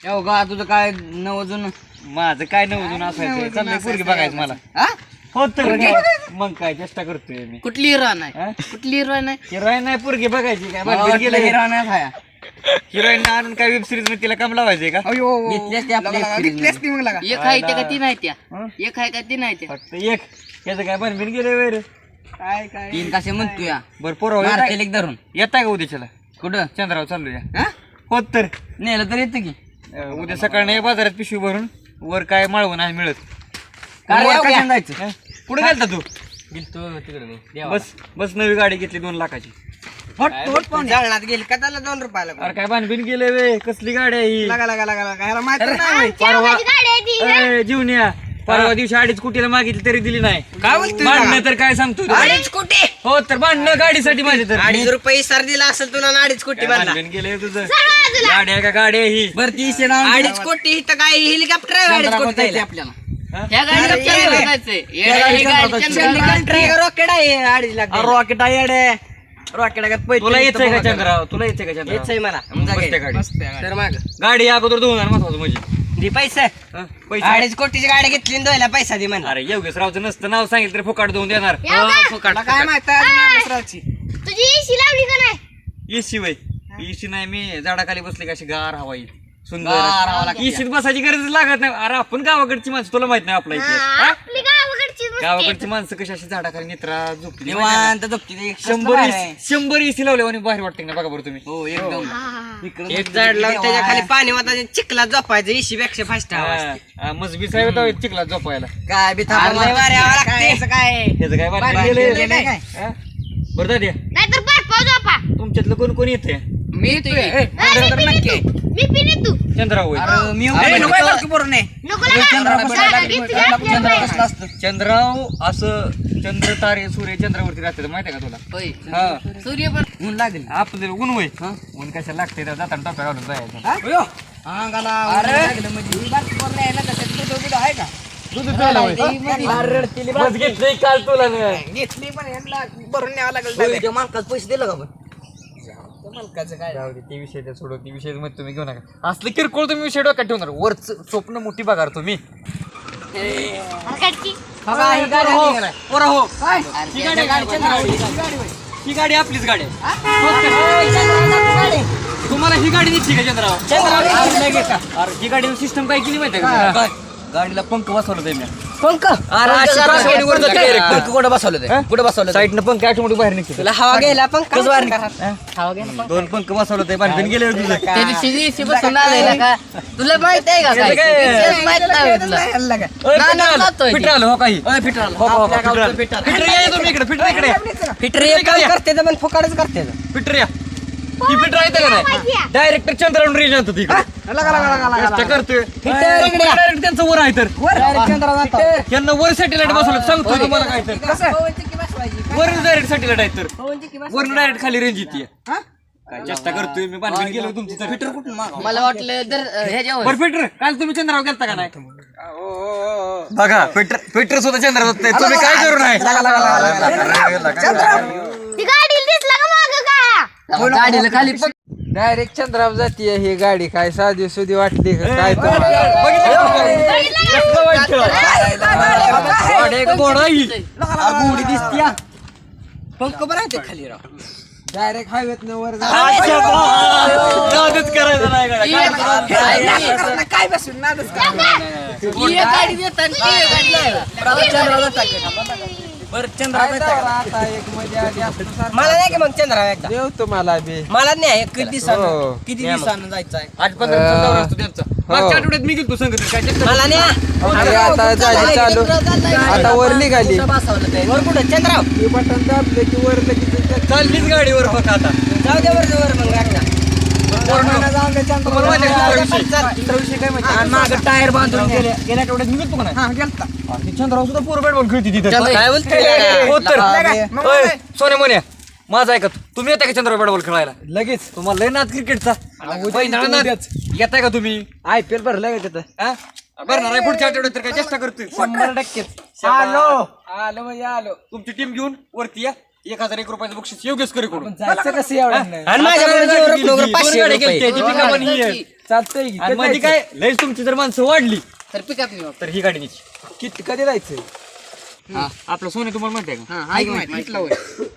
का तुझं काय नवजून माझं काय नवजून असायचं चाललंय पोरगी बघायचं मला हो तर मग काय चेष्टा करतोय मी. कुठली हिरोईन आहे कुठली हिरोईन आहे हिरोईन नाही पोरगी बघायची काय गेलं हिरोईन आहे हिरोईन आणून काय वेब सिरीज मध्ये तिला काम लावायचंय का एक आहे त्या का ती नाही त्या एक आहे का ती नाही त्या फक्त एक याचं काय बनबिन गेले वेळ काय काय तीन कसे म्हणतो या बरं पोरं मारतेल एक धरून येताय का उद्याच्याला कुठं चंद्राव चालूया होत तर नेलं तर येतं की उद्या सकाळी बाजारात पिशवी भरून वर काय माळवून आहे मिळत जायचं पुढे गेलता तू गेलतो तिकडे बस बस नवी गाडी घेतली 2 लाखाची जळणात गेली का त्याला 2 रुपयाला अरे काय बांधबिन गेले वे कसली गाडी आहे ही जीवन्या परवा दिवशी 2.5 कोटीला मागितली तरी दिली नाही काय बोलतोय भांडणं तर काय सांगतो 2.5 कोटी हो तर भांडणं गाडीसाठी माझे तर 2.5 रुपये सर दिला असेल तुला 2.5 कोटी भरला बांधबिन गेले तुझं गाडी आहे का गाडी आहे ही भरती 2.5 कोटी तर काय हेलिकॉप्टर आहे 2.5 कोटी द्यायला आपल्याला त्या गाडीला रॉकेट आहे 2.5 लाख रॉकेट आहे रॉकेट तुला येतंय का चंद्राव तुला येतंय का येतंय मला तर माग गाडी अगोदर 2 महत्वाचं म्हणजे दे पैसे पैसे 2.5 कोटीची गाडी घेतली आणि द्यायला पैसा दे म्हणा अरे योगेशरावचं नसतं नाव सांगितलं तरी फुकाट देऊन देणार फुकाट काय माहिती तुझी एसी लावली का नाही? एसी वय एसी नाही मी झाडाखाली बसले का अशी गार हवा येईल गार हवा सुंदर लागते. एसीत बसायची गरज लागत नाही अरे आपण गावाकडची माणसं तुला माहित नाही आपला इतिहास आपली गावाकडची मस्ती. गावाकडची माणसं कशी अशी झाडाखाली नित्रा झोपली निवांत झोपती ते. 100 एसी लावले आणि बाहेर वाटते ना बघा बरं तुम्ही हो एकदम हा. एक झाड लावून त्याच्या खाली पाणी वाटायचं चिखलात झोपायचं इशी पेक्षा फास्ट मजबी साहेब येतो चिखलात झोपायला काय बी काय ह्याचं काय बाहेर बाहेर गेले गेले काय? बरं दाद्या नाहीतर बर्फ झोपा. तुमच्यातलं कोण कोण येते मी नक्की मी पिणे तू. चंद्राव होय मी नको लागा. चंद्राव असं चंद्र तारे सूर्य चंद्रावरती राहते माहितीये का तुला हा सूर्य पण ऊन लागेल आपलं ऊन होय ऊन कशाला लागते जाताना टोप्या घालून जायचं आहे का दूध प्यायला होय बस घेतली काल तुला घेतली पण यांना भरून न्यावं लागेल मालकाच पैसे दिलं का पण मालकाचं काय जाऊ दे ते विषय ते सोडून ती विषय मध्ये तुम्ही घेऊ नका असलं किरकोळ तुम्ही विषय डोक्यात ठेवणार वरच स्वप्न मोठी बघा रे तुम्ही हरकटची. ही गाडी आपलीच गाडी आहे तुम्हाला ही गाडी दिसली का चंद्राव अरे ही गाडी सिस्टम काय केली माहिती का गाडीला पंख बसवलं ते मी पंख कुठं बसवलं कुठं बसवलं साईडनं पंख ऑटोमॅटिक बाहेर निघतो तुला हवा घ्यायला पंख बाहेर हवा घ्यायला 2 पंख बसवलं ते बांधून गेले तुझं तुला माहित आहे का त्याचं काय? काय? माहित नाही तुला. फिटर आलं हो काही फिटर फिटर या तुम्ही इकडे फिटर इकडे फिटर एक काम करते पण फुकाडच करते फिटर या ही फिटर आहे का नाही डायरेक्ट चंद्रावरून रेंज आणतो तिकडे करतोय डायरेक्ट त्यांचं वर आहे तर यांना वर सॅटेलाइट बसवलं सांगतो तुम्हाला काय तर वर डायरेक्ट सॅटेलाइट आहे तर वर डायरेक्ट खाली रेंज येते काय चेष्टा करतोय मी बांधून गेलो तुमची तर फिटर कुठून मला वाटलं तर ह्याच्यावर बरं फिटर काल तुम्ही चंद्रावर गेलता का नाही बघा फिटर सुद्धा चंद्रावर जात नाही तुम्ही काय करू नाही ती गाडीला दिसला का मागं का? गाडीला खाली डायरेक्ट चंद्रावर जातीये ही गाडी काय साधी सुधी वाटली का काय गोडी दिसती पंख बरं आहे ते खाली राव डायरेक्ट हायवेत वर करायचं नाही काय बसून नादच बर चंद्र आता एक मध्ये आली मला नाही का मग चंद्रा एकदा देव तुम्हाला बी मला नाही किती दिवसानं हो. किती दिवसानं जायचं आहे आज 15 दौरा असतो त्यांचा मागच्या आठवड्यात मी गेलो संगत काय चक्कर मला अरे आता झाली चालू आता वर निघाली वर कुठं चंद्राव ही बटन दाबले की वर लगेच चाललीच गाडीवर बघा आता जाऊ दे वर मग एकदा तुम्हाला माहिती आहे का दुसरा विषय काय माहिती मागं टायर बांधून गेले गेल्या आठवड्यात मी गेलतो का नाही चंद्राव सुद्धा पोर बॅट बॉल खेळती तिथे काय बोलतोय हो तर सोने मोन्या माझा ऐका तुम्ही येता का चंद्राव बॅट बॉल खेळायला लगेच तुम्हाला लय नाद क्रिकेटचा येताय का तुम्ही IPL भरलाय का तिथं बरं ना पुढच्या आठवड्यात तर काय चेष्टा करतोय 100% आलो म्हणजे आलो तुमची टीम घेऊन वरती या 1001 रुपयाचं बक्षीस योग्यच करी करून असं कसं एवढं आणि माझ्याकडे जेवढं रोख 500 रुपये. चालतंय की आणि मध्ये काय लयच तुमची जर माणसं वाढली तर पिकअप नाही तर ही गाडी न्यायची. किती कधी जायचंय आपलं सोने तुम्हाला माहिती आहे का हा ऐक माहिती म्हटलं होय.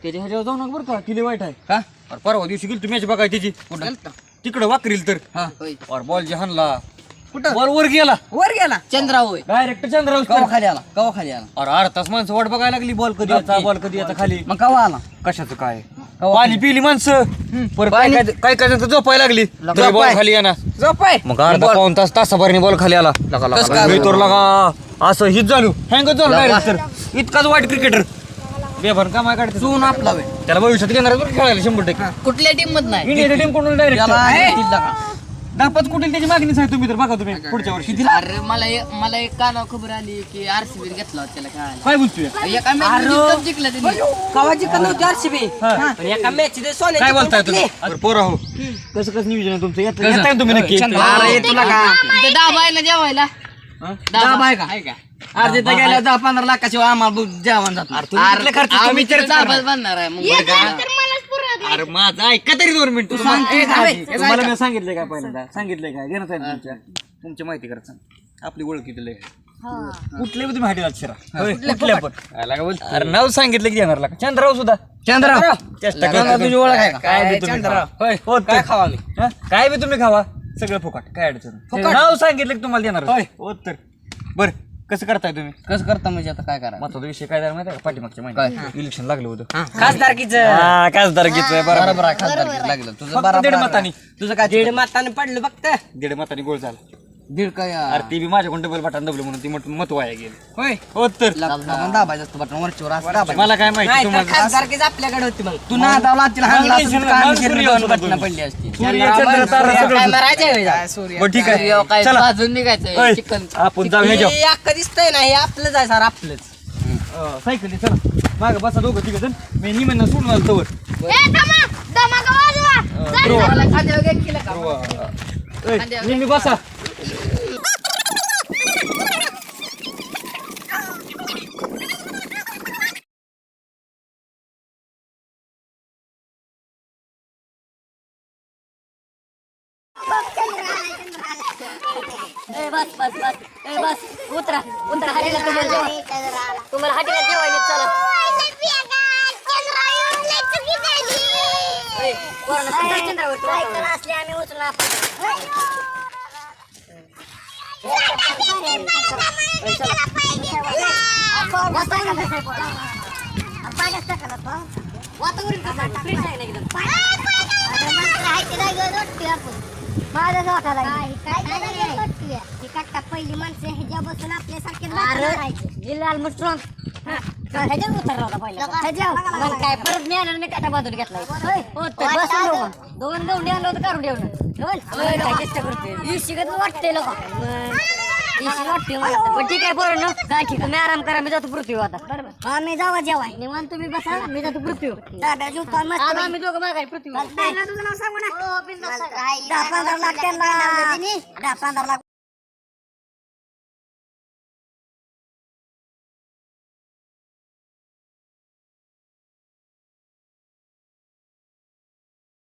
त्याच्या ह्याच्यावर जाऊ नका बरं का किती वाईट आहे का अरे परवा दिवशी गेली तुम्ही बघाय त्याची गेलता? तिकडं वाकरील तर होय. और बॉल जे हाणला कुठं बॉल वर गेला वर गेला चंद्रा होय डायरेक्ट चंद्रावर कवा खाली आला कवा खाली आला और अर्धा तास माणसं वाट बघायला लागली बॉल कधी यायचा बॉल कधी यायचा खाली मग कवा आला कशाचं काय पाणी पिली माणसं परत काय काय झोपायला लागली तरी बॉल खाली येणार झोपाय मग अर्धा पाऊन तासाभराने बॉल खाली आला मी तर लगा असं हिट झालो हँगच झालो डायरेक्ट तर इतकाच वाईट क्रिकेटर बेभर कामाय काढते चून आपला होय. त्याला भविष्यात घेणार बरं खेळायला 100%. कुठल्या टीम मध्ये नाही इंडियाच्या टीम कोण डायरेक्ट त्याला दापत कुठे त्याची मागणी सांग तुम्ही तर बघा तुम्ही पुढच्या वर्षी अरे मला एक कानावर खबर आली की आरसीबी घेतला होता त्याला खेळायला काय बोलतोय एका मॅच जिंकला त्यांनी कवा जिंकत नव्हती आरसीबी पण एका मॅच मध्ये काय बोलताय तुम्ही अरे पोरा हो कसं कसं नियोजन आहे तुमचं येताय ना तुम्ही नक्की अरे तुला का डाबा आहे ना जेवायला डाबा आहे का अर्धे तर गेल्या 10-15 लाखाशिवाय आम्हाला जेवण जातो आम्ही तर चारच बनणार आहे मग तर मलाच पुरत अरे माझा ऐका तरी 2 मिनिट तुम्हाला मी सांगितलंय काय पहिल्यांदा सांगितलंय काय घेणं आहे तुमची माहिती करत सांग आपली ओळख किती लय कुठले तुम्ही माहिती कुठल्या पण अरे नाव सांगितलं की येणार लागा चंद्रराव सुद्धा चंद्रराव चेष्टा करता तुझी ओळख आहे का काय बी तुम्ही खावा. होय हो काय खावा मी काय बी तुम्ही खावा सगळं फुकट काय अडचण नाही. नाव सांगितलं की तुम्हाला देणार होय हो तर बर कसं करताय तुम्ही कसं करता म्हणजे आता काय करा महत्वाचा विषय काय झाला माहिती आहे का पाठीमागच्या महिन्यात इलेक्शन लागलं होतं खासदारकीचं खासदारकीचं बरोबर आहे खासदारकीचं लागलं तुझं फक्त बरोबर दीड आहे. मतानी तुझं काय 1.5 मताने पडलं फक्त 1.5 मतानी गोळ झाला दीड काय अरे ती बी माझ्याकडून डबल बटन दबलं म्हणून ती मत वाया गेली होय हो तर दाबायचं असतं बटन वरचीवर असं दाबायचं. मला काय माहिती नाही तर तुम्हाला खासदारकीच आपल्याकडे होती मग तू ना दावला तिला हाणला असतं तर कान शिरली दोन बटणं पडली असती सूर्य, चंद्र, तारा सगळं काय होतं. मारायचं आहे होय? बरं ठीक आहे चला भाजून निघायचं होय. चिकन आपण जाऊ ह्याच्यावर. हे अख्खं दिसतंय ना हे आपलंच आहे सर आपलंच सायकली चला माग बसा दोघं तिघ जण मी निमंत्रण सोडून आलो तवर ए थांबा धमाका वाजवा मला खाद्यावर एक किलो का? निम्मी बसा बस बस बस बस उतरा उतरा हाटीला तुम्हाला हाटीला जेवायला चला असले आम्ही उचला पहिली माणसं ह्याच्या बसून आपल्यासारखे जिल्हा स्ट्रॉंग ह्याच्यावर उतरला होता पहिला ह्याच्यावर काय परत मी आलं मी काटा बांधून घेतला दोन गवंडी आणलं होतं काढून ठेवलं काय चेष्टा करते शिकत वाटते लोक वाटते मला पण ठीक आहे बरं ना काय ठीक आहे मी आराम करा मी जातो पृथ्वी आता बरोबर हा मी जावा जेवाय निवांत तुम्ही बसा मी जातो पृथ्वी आम्ही दोघं मागाय पृथ्वी तुझं नाव सांगू ना 10-15 लाख 10-15 लाख